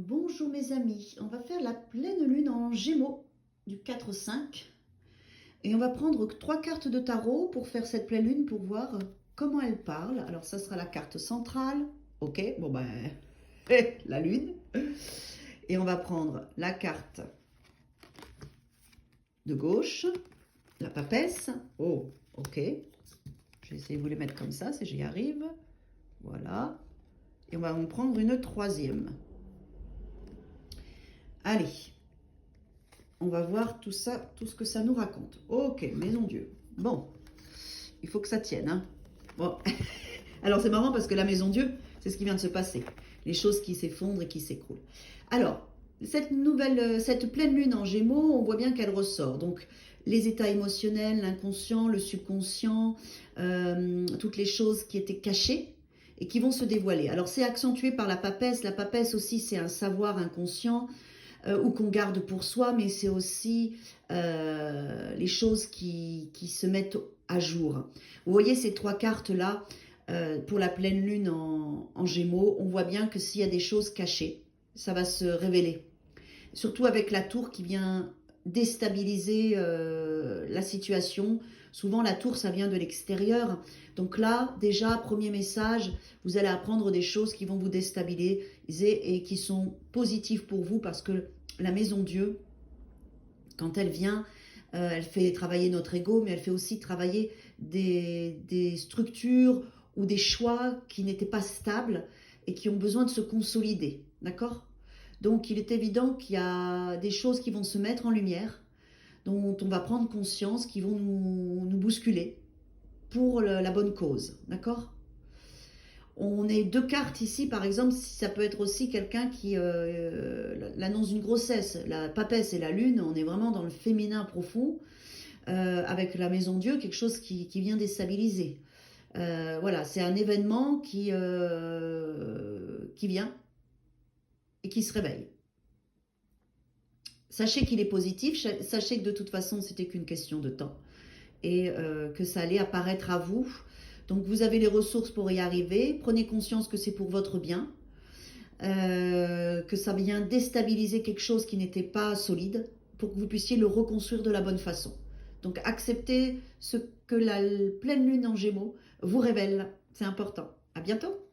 Bonjour mes amis, on va faire la pleine lune en Gémeaux du 4-5 et on va prendre 3 cartes de tarot pour faire cette pleine lune pour voir comment elle parle. Alors ça sera la carte centrale, ok, bon ben, la lune. Et on va prendre la carte de gauche, la papesse, oh ok, je vais essayer de vous les mettre comme ça si j'y arrive, voilà. Et on va en prendre une troisième. Allez, on va voir tout ça, tout ce que ça nous raconte. Ok, maison Dieu. Bon, il faut que ça tienne. Hein. Bon, alors c'est marrant parce que la maison Dieu, c'est ce qui vient de se passer. Les choses qui s'effondrent et qui s'écroulent. Alors, cette pleine lune en Gémeaux, on voit bien qu'elle ressort. Donc, les états émotionnels, l'inconscient, le subconscient, toutes les choses qui étaient cachées et qui vont se dévoiler. Alors, c'est accentué par la papesse. La papesse aussi, c'est un savoir inconscient. Ou qu'on garde pour soi, mais c'est aussi les choses qui se mettent à jour. Vous voyez ces 3 cartes-là, pour la pleine lune en Gémeaux, on voit bien que s'il y a des choses cachées, ça va se révéler. Surtout avec la tour qui vient déstabiliser la situation. Souvent, la tour, ça vient de l'extérieur. Donc là, déjà, premier message, vous allez apprendre des choses qui vont vous déstabiliser et qui sont positives pour vous parce que la maison Dieu, quand elle vient, elle fait travailler notre ego, mais elle fait aussi travailler des structures ou des choix qui n'étaient pas stables et qui ont besoin de se consolider. D'accord ? Donc, il est évident qu'il y a des choses qui vont se mettre en lumière, dont on va prendre conscience, qui vont nous bousculer pour la bonne cause. D'accord ? On est 2 cartes ici, par exemple, ça peut être aussi quelqu'un qui l'annonce d'une grossesse. La papesse et la lune, on est vraiment dans le féminin profond, avec la maison Dieu, quelque chose qui vient déstabiliser. Voilà, c'est un événement qui vient et qui se réveille. Sachez qu'il est positif, sachez que de toute façon, c'était qu'une question de temps et que ça allait apparaître à vous. Donc, vous avez les ressources pour y arriver. Prenez conscience que c'est pour votre bien, que ça vient déstabiliser quelque chose qui n'était pas solide pour que vous puissiez le reconstruire de la bonne façon. Donc, acceptez ce que la pleine lune en Gémeaux vous révèle. C'est important. À bientôt.